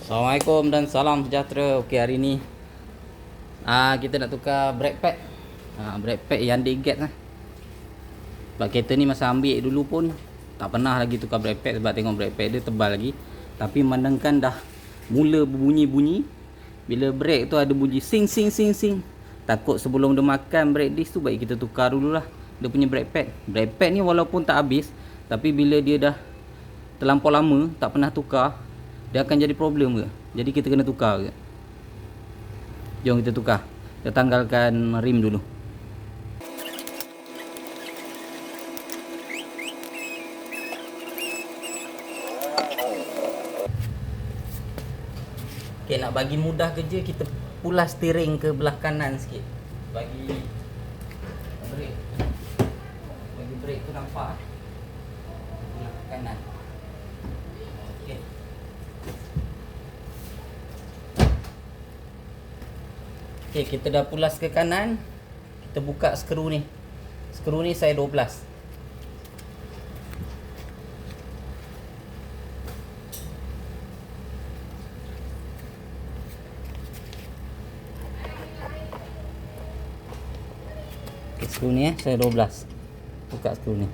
Assalamualaikum dan salam sejahtera. Okey, hari ni kita nak tukar brake pad. Brake pad yang Degat lah. Sebab kereta ni masa ambil dulu pun tak pernah lagi tukar brake pad sebab tengok brake pad dia tebal lagi. Tapi memandangkan dah mula berbunyi-bunyi, bila brake tu ada bunyi sing sing sing sing, takut sebelum dia makan brake disc tu, baik kita tukar dululah dia punya brake pad. Brake pad ni walaupun tak habis, tapi bila dia dah terlampau lama tak pernah tukar, dia akan jadi problem ke. Jadi kita kena tukar ke. Jom kita tukar. Kita tanggalkan rim dulu. Okay, nak bagi mudah kerja, kita pulas steering ke belah kanan sikit. Bagi brake tu nampak belah kanan. Okay. Okay, kita dah pulas ke kanan. Kita buka skru ni. Skru ni saya 12. Okay, skru ni saya 12. Buka skru ni.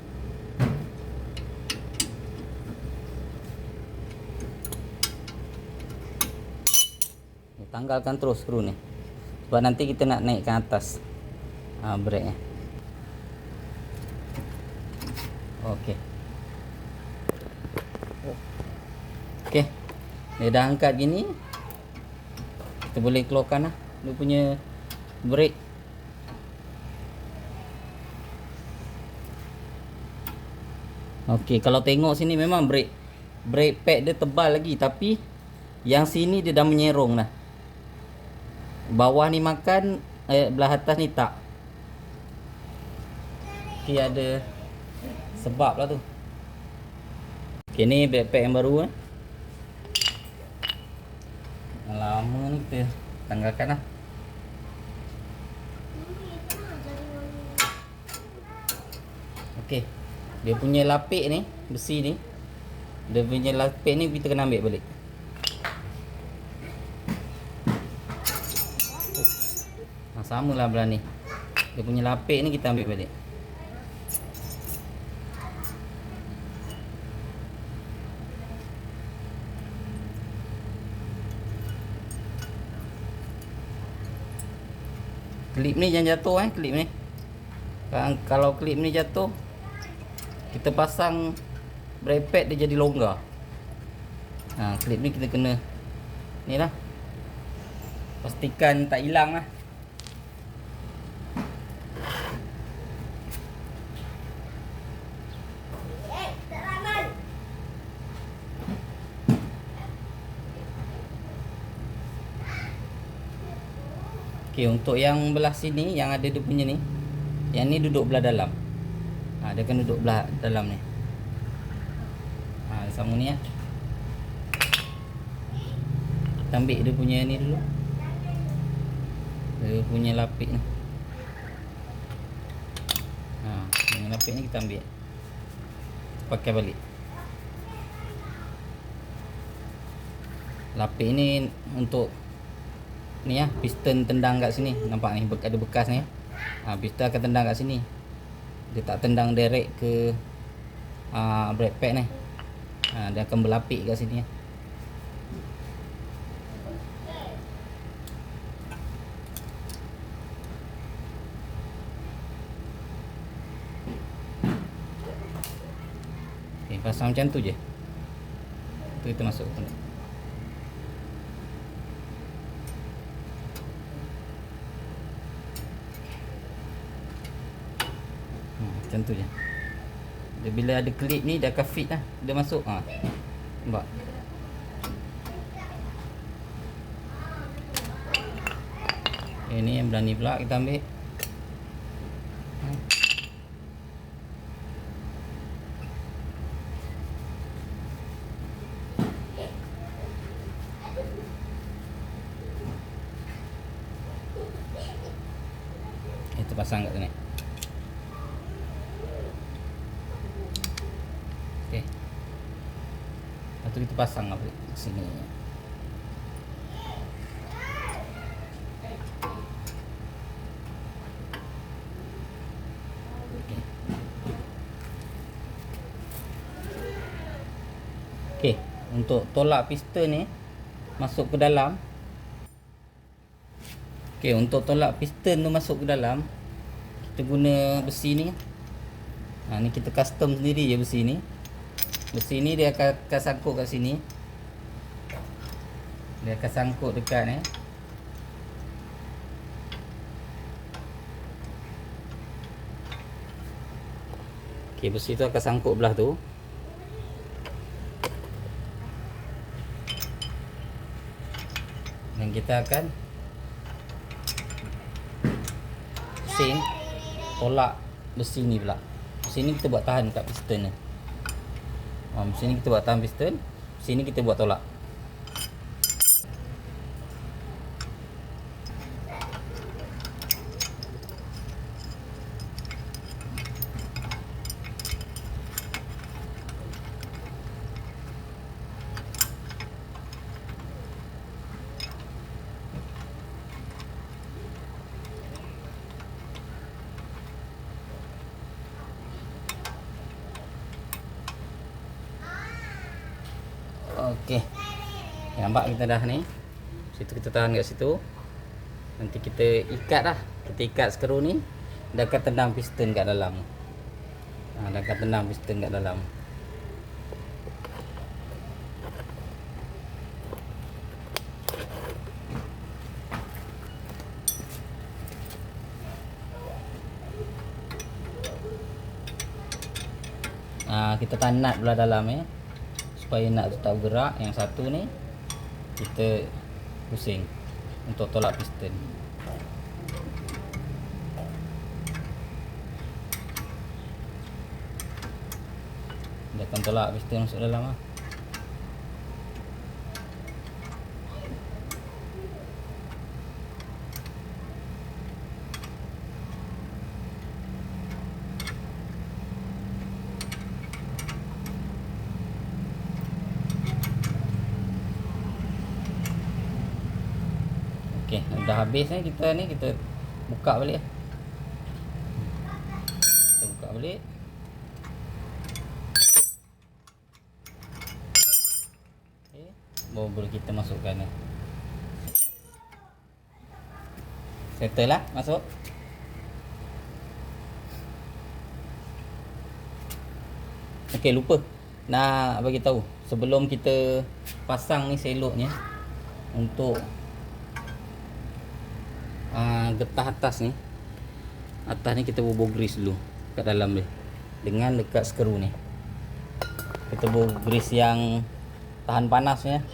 Tanggalkan terus skru ni. Sebab nanti kita nak naikkan atas brake nya. Okey. Okey. Dia dah angkat gini. Kita boleh keluarkan lah dia punya brake. Okey, kalau tengok sini memang brake pad dia tebal lagi, tapi yang sini dia dah menyerong dah. Bawah ni makan, belah atas ni tak. Okey, ada sebab lah tu. Okey, ni brake pad yang baru lama ni kita tanggalkan lah. Okey, dia punya lapik ni, besi ni, dia punya lapik ni kita kena ambil balik. Sama lah belah ni. Dia punya lapik ni kita ambil balik. Klip ni jangan jatuh klip ni. Kalau klip ni jatuh, kita pasang brake pad dia jadi longgar. Klip ni kita kena ni lah. Pastikan tak hilang lah. Okey, untuk yang belah sini yang ada dia punya ni, yang ni duduk belah dalam. Dia akan duduk belah dalam ni. Sama ni ya. Kita ambil dia punya ni dulu. Dia punya lapik ni. Yang lapik ni kita ambil. Pakai balik. Lapik ni untuk ni ya, piston tendang kat sini. Nampak ni ada bekas ni. Piston akan tendang kat sini. Dia tak tendang direct ke brake pad ni. Dia akan berlapik kat sini ya. Okay, pasang macam tu je. Tu kita masuk ke. Macam tu je. Dia bila ada klip ni dia akan fit lah. Dia masuk. Nampak. Ini yang belah ni pula kita ambil. Kita pasang kat sini. Okey. Lepas tu kita pasang apa sini. untuk tolak piston ni masuk ke dalam. Okey, untuk tolak piston tu masuk ke dalam, kita guna besi ni. Ni kita custom sendiri je besi ni. Besi ni dia akan sangkut kat sini. Dia akan sangkut dekat ni. Okey, besi tu akan sangkut belah tu. Dan kita akan pusing tolak besi ni pula. Besi ni kita buat tahan kat piston ni. Besi ni kita buat tahan piston, besi ni kita buat tolak. Okey. Nampak kita dah ni. Situ kita tahan kat situ. Nanti kita ikat dah. Kita ikat skru ni. Dia akan tendang piston kat dalam. Dia akan tendang piston kat dalam. Kita tahan nut belah dalam supaya nut tu tak bergerak. Yang satu ni kita pusing untuk tolak piston. Dia akan tolak piston masuk dalam . Okey, dah habis kita buka balik . Kita buka balik. Okey, baru kita masukkan . Settle lah, masuk. Okey, lupa nak bagi tahu sebelum kita pasang ni seloknya, untuk getah atas ni kita bubuh grease dulu kat dalam dia dengan dekat skru ni. Kita bubuh grease yang tahan panasnya.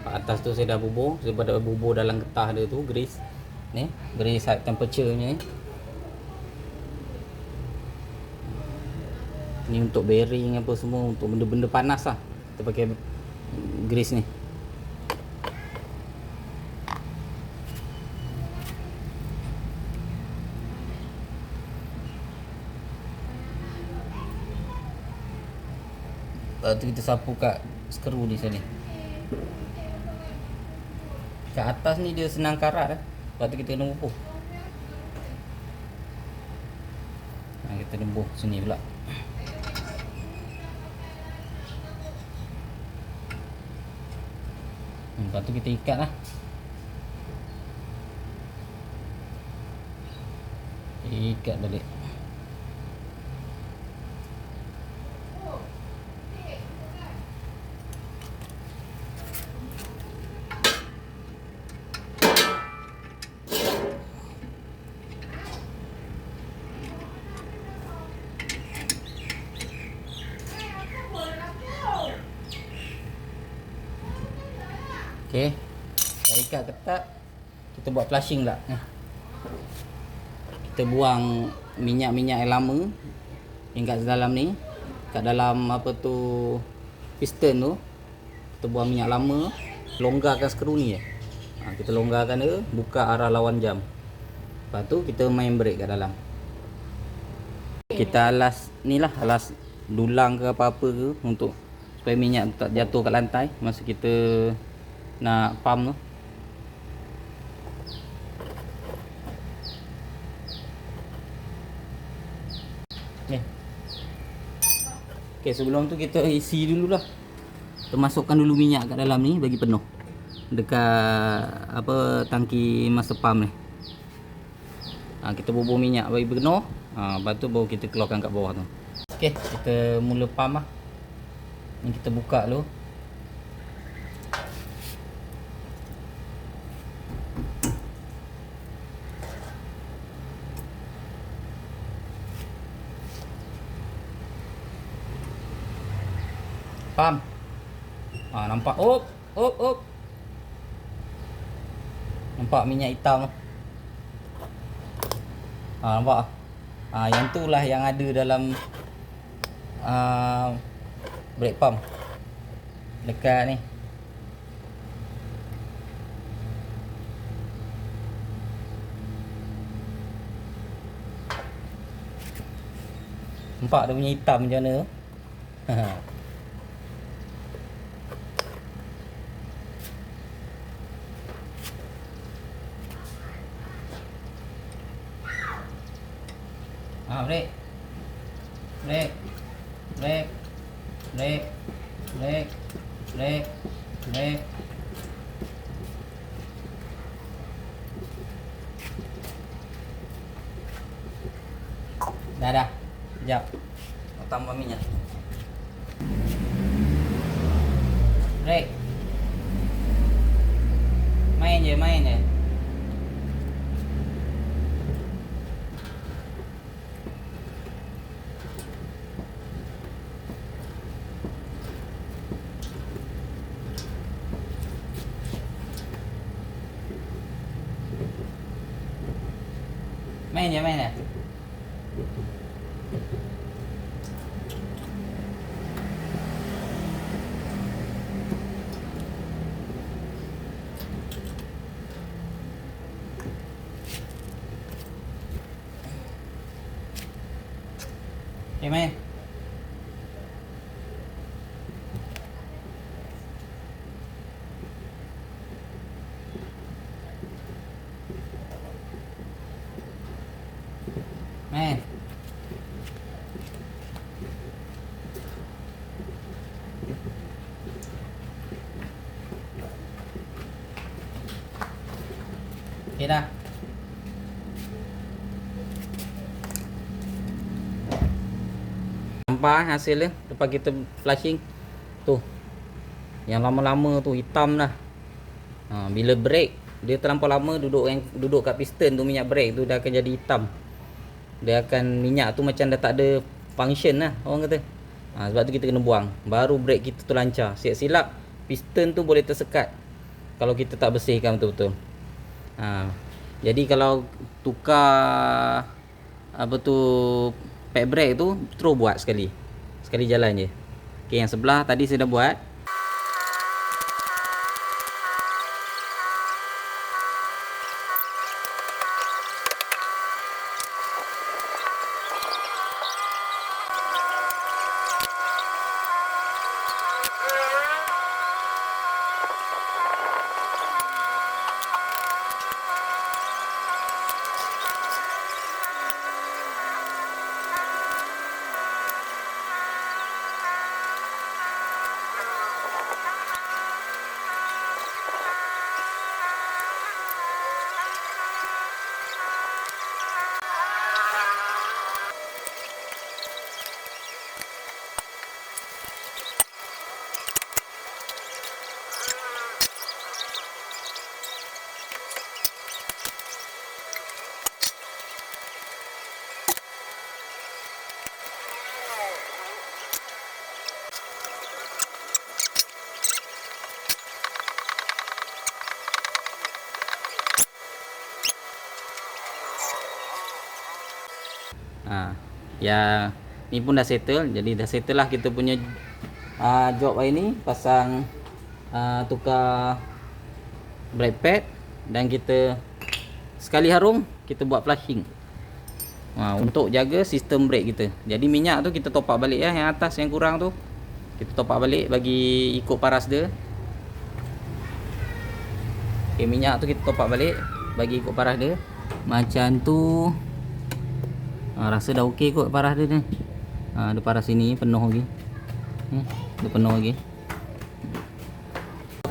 Atas tu saya dah bubuh, saya dah bubuh dalam getah dia tu grease ni, grease high temperature nya ni. Ni untuk bearing apa semua, untuk benda-benda panas lah kita pakai grease ni. Lepas tu kita sapu kat skru di sini. Kat atas ni dia senang karat . Lepas tu kita kena bubuh. Kita bubuh sini pula. Lepas tu kita ikat lah. Ikat balik. Okey, dah ikat ketat, kita buat flushing pula. Kita buang minyak-minyak yang lama yang kat dalam ni, kat dalam apa tu piston tu. Kita buang minyak lama, longgarkan skru ni je. Kita longgarkan dia, buka arah lawan jam. Lepas tu kita main brake kat dalam. Kita alas ni lah, alas dulang ke apa-apa ke, untuk supaya minyak tak jatuh kat lantai masa kita nak pump tu. Okay, sebelum tu kita isi dulu lah Kita masukkan dulu minyak kat dalam ni bagi penuh dekat apa tangki master pump ni. Kita bubuh minyak bagi penuh. Lepas tu baru kita keluarkan kat bawah tu. Okey, kita mula pump lah. Ni kita buka dulu. Pump. Nampak. Op. Nampak minyak hitam tu. Nampak. Yang tu lah yang ada dalam brake pump dekat ni. Nampak dia punya hitam macam mana tu. Brake. Dah. Sekejap. Tambah minyak. Brake. Main je. Main je. Okay, main. Main. Okay dah. Nampak hasil dia lepas kita flushing tu. Yang lama-lama tu hitam dah. Bila brake dia terlampau lama duduk kat piston tu, minyak brake tu dah akan jadi hitam. Dia akan minyak tu macam dah tak ada function lah orang kata. Sebab tu kita kena buang. Baru brake kita tu lancar. Silap-silap piston tu boleh tersekat kalau kita tak bersihkan betul-betul. Jadi kalau tukar apa tu pad brake tu terus buat sekali jalan je. Okey, yang sebelah tadi saya dah buat. Ya ni pun dah settle. Jadi dah settle lah kita punya job hari ni. Pasang tukar brake pad dan kita sekali harum kita buat flushing untuk jaga sistem brake kita. Jadi minyak tu kita top up balik ya, yang atas yang kurang tu kita top up balik bagi ikut paras dia. Okay, minyak tu kita top up balik bagi ikut paras dia. Macam tu. Rasa dah okey kot paras dia ni. Dia paras sini penuh lagi. Dia penuh lagi.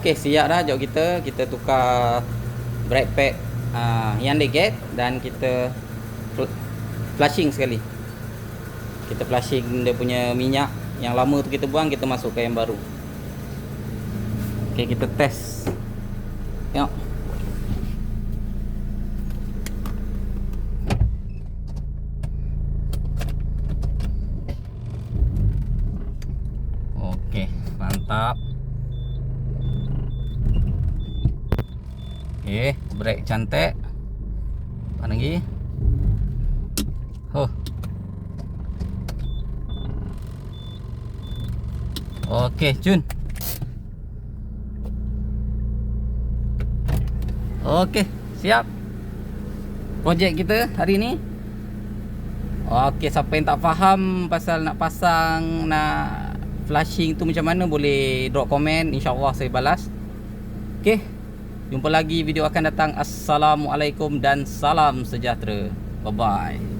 Okey, siap dah jom kita tukar brake pad yang dekat dan kita flushing sekali. Kita flushing dia punya minyak yang lama tu kita buang, kita masukkan yang baru. Okey, kita test. Tengok. Okey, mantap. Okey, brake cantik. Apa lagi? Oh. Okey, cun. Okey, siap. Projek kita hari ni. Okey, siapa yang tak faham pasal nak pasang, nak flushing tu macam mana, boleh drop komen, insya-Allah saya balas. Okey. Jumpa lagi video akan datang. Assalamualaikum dan salam sejahtera. Bye bye.